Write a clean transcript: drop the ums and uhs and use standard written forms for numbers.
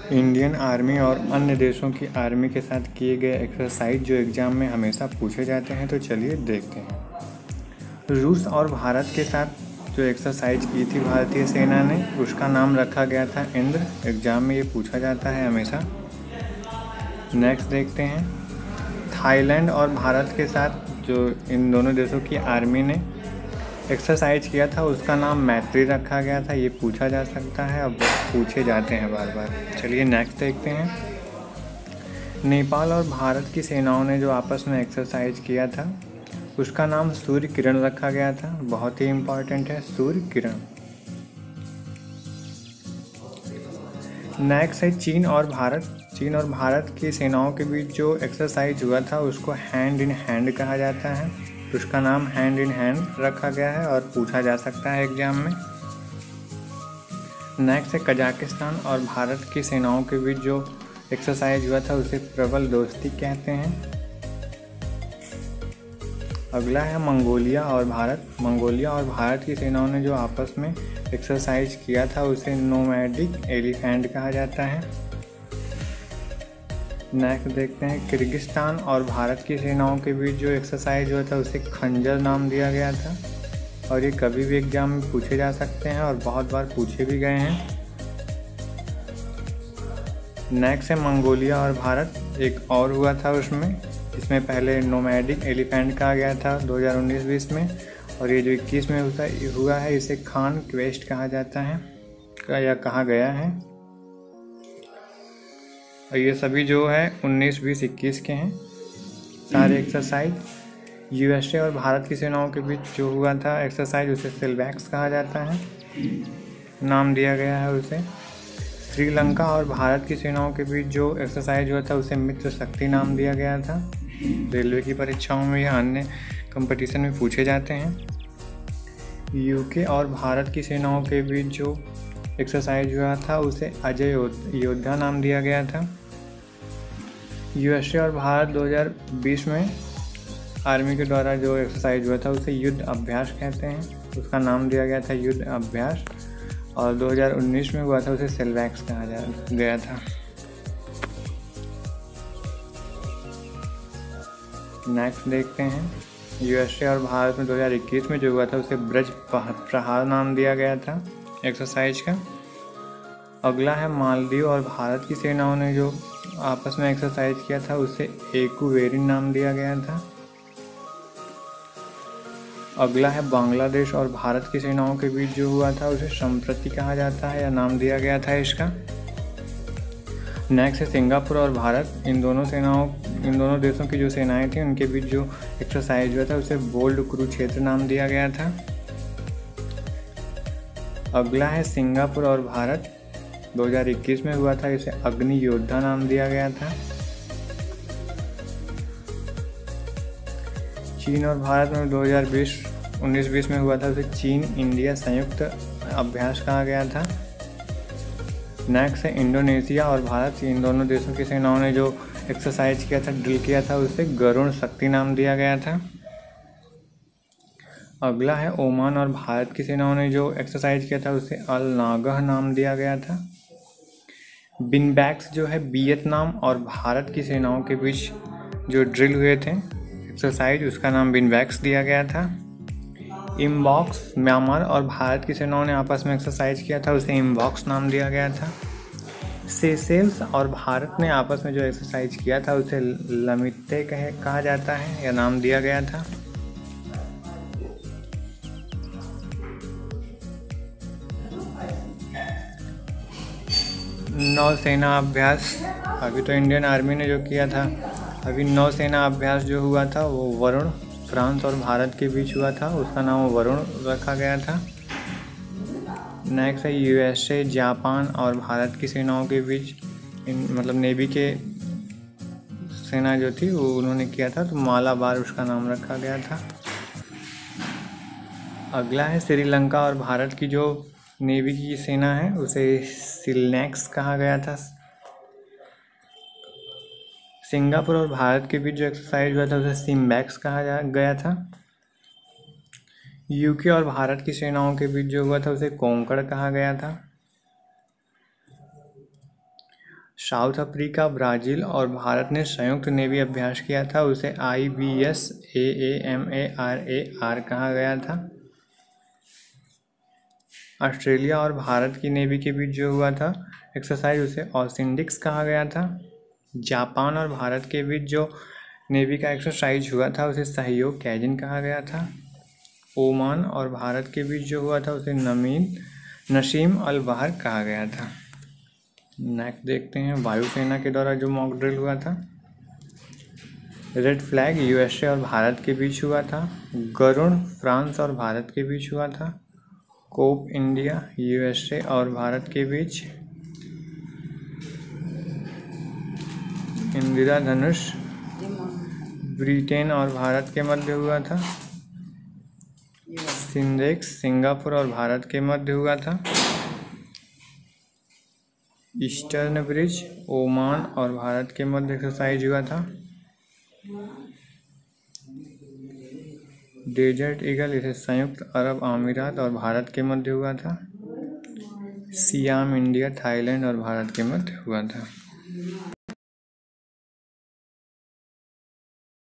Indian army और अन्य देशों की आर्मी के साथ किए गए एक्सरसाइज जो एग्ज़ाम में हमेशा पूछे जाते हैं, तो चलिए देखते हैं। रूस और भारत के साथ जो एक्सरसाइज की थी भारतीय सेना ने, उसका नाम रखा गया था इंद्र। एग्ज़ाम में ये पूछा जाता है हमेशा। नेक्स्ट देखते हैं, थाईलैंड और भारत के साथ जो इन दोनों देशों की आर्मी ने एक्सरसाइज किया था, उसका नाम मैत्री रखा गया था। ये पूछा जा सकता है, अब पूछे जाते हैं बार बार। चलिए नेक्स्ट देखते हैं, नेपाल और भारत की सेनाओं ने जो आपस में एक्सरसाइज किया था, उसका नाम सूर्य किरण रखा गया था। बहुत ही इम्पॉर्टेंट है सूर्य किरण। नेक्स्ट है चीन और भारत की सेनाओं के बीच जो एक्सरसाइज हुआ था, उसको हैंड इन हैंड कहा जाता है। उसका नाम हैंड इन हैंड रखा गया है और पूछा जा सकता है एग्जाम में। नेक्स्ट है कजाकिस्तान और भारत की सेनाओं के बीच जो एक्सरसाइज हुआ था, उसे प्रबल दोस्ती कहते हैं। अगला है मंगोलिया और भारत की सेनाओं ने जो आपस में एक्सरसाइज किया था, उसे नोमैडिक एलिफेंट कहा जाता है। नेक्स्ट देखते हैं, किर्गिस्तान और भारत की सेनाओं के बीच जो एक्सरसाइज हुआ था, उसे खंजर नाम दिया गया था। और ये कभी भी एग्जाम में पूछे जा सकते हैं और बहुत बार पूछे भी गए हैं। नेक्स्ट है मंगोलिया और भारत, एक और हुआ था उसमें, इसमें पहले नोमैडिक एलिफेंट कहा गया था 2019-20 में, और ये जो 21 में हुआ है, इसे खान क्वेस्ट कहा जाता है या कहा गया है। और ये सभी जो है 19, 20, 21 के हैं सारे एक्सरसाइज। यूएसए और भारत की सेनाओं के बीच जो हुआ था एक्सरसाइज, उसे सिलवैक्स कहा जाता है, नाम दिया गया है उसे। श्रीलंका और भारत की सेनाओं के बीच जो एक्सरसाइज हुआ था, उसे मित्र शक्ति नाम दिया गया था। रेलवे की परीक्षाओं में या अन्य कंपटीशन में पूछे जाते हैं। यूके और भारत की सेनाओं के बीच जो एक्सरसाइज हुआ था, उसे अजय योद्धा नाम दिया गया था। यूएसए और भारत 2020 में आर्मी के द्वारा जो एक्सरसाइज हुआ था, उसे युद्ध अभ्यास कहते हैं, उसका नाम दिया गया था युद्ध अभ्यास। और 2019 में हुआ था, उसे सिलवैक्स कहा गया था। नेक्स्ट देखते हैं, यूएसए और भारत में 2021 में जो हुआ था, उसे ब्रज प्रहार नाम दिया गया था एक्सरसाइज का। अगला है मालदीव और भारत की सेनाओं ने जो आपस में एक्सरसाइज किया था, उसे एकूवेरिन नाम दिया गया था। अगला है बांग्लादेश और भारत की सेनाओं के बीच जो हुआ था, उसे संप्रति कहा जाता है या नाम दिया गया था इसका। नेक्स्ट है सिंगापुर और भारत, इन दोनों देशों की जो सेनाएं थी, उनके बीच जो एक्सरसाइज हुआ था, उसे बोल्ड कुरुक्षेत्र नाम दिया गया था। अगला है सिंगापुर और भारत, 2021 में हुआ था, इसे अग्नि योद्धा नाम दिया गया था। चीन और भारत में 2019-20 में हुआ था, उसे चीन इंडिया संयुक्त अभ्यास कहा गया था। नेक्स्ट है इंडोनेशिया और भारत, इन दोनों देशों की सेनाओं ने जो एक्सरसाइज किया था, ड्रिल किया था, उसे गरुण शक्ति नाम दिया गया था। अगला है ओमान और भारत की सेनाओं ने जो एक्सरसाइज किया था, उसे अल नागह नाम दिया गया था। बिनबैक्स जो है वियतनाम और भारत की सेनाओं के बीच जो ड्रिल हुए थे एक्सरसाइज, उसका नाम बिनबैक्स दिया गया था। इम्बॉक्स म्यांमार और भारत की सेनाओं ने आपस में एक्सरसाइज किया था, उसे इम्बॉक्स नाम दिया गया था। सेशेल्स और भारत ने आपस में जो एक्सरसाइज किया था, उसे लमिते कहा जाता है या नाम दिया गया था। नौसेना अभ्यास, अभी तो इंडियन आर्मी ने जो किया था, अभी नौसेना अभ्यास जो हुआ था, वो वरुण फ्रांस और भारत के बीच हुआ था, उसका नाम वरुण रखा गया था। नेक्स्ट है यूएसए, जापान और भारत की सेनाओं के बीच, मतलब नेवी के सेना जो थी वो उन्होंने किया था, तो मालाबार उसका नाम रखा गया था। अगला है श्रीलंका और भारत की जो नेवी की सेना है, उसे सिलनेक्स कहा गया था। सिंगापुर और भारत के बीच जो एक्सरसाइज हुआ था, उसे सिम्बैक्स कहा गया था। यूके और भारत की सेनाओं के बीच जो हुआ था, उसे कोंकण कहा गया था। साउथ अफ्रीका, ब्राज़ील और भारत ने संयुक्त नेवी अभ्यास किया था, उसे IBS AAMARAR कहा गया था। ऑस्ट्रेलिया और भारत की नेवी के बीच जो हुआ था एक्सरसाइज, उसे ऑसिंडिक्स कहा गया था। जापान और भारत के बीच जो नेवी का एक्सरसाइज हुआ था उसे सहयोग कैजिन कहा गया था। ओमान और भारत के बीच जो हुआ था उसे नसीम अल बहर कहा गया था। नेक्स्ट देखते हैं वायुसेना के द्वारा जो मॉक ड्रिल हुआ था। रेड फ्लैग USA और भारत के बीच हुआ था। गरुण फ्रांस और भारत के बीच हुआ था। कोप इंडिया USA और भारत के बीच। इंदिरा धनुष ब्रिटेन और भारत के मध्य हुआ था। सिंडेक्स सिंगापुर और भारत के मध्य हुआ था। ईस्टर्न ब्रिज ओमान और भारत के मध्य एक्सरसाइज हुआ था। डेजर्ट ईगल इसे संयुक्त अरब अमीरात और भारत के मध्य हुआ था। सियाम इंडिया थाईलैंड और भारत के मध्य हुआ था।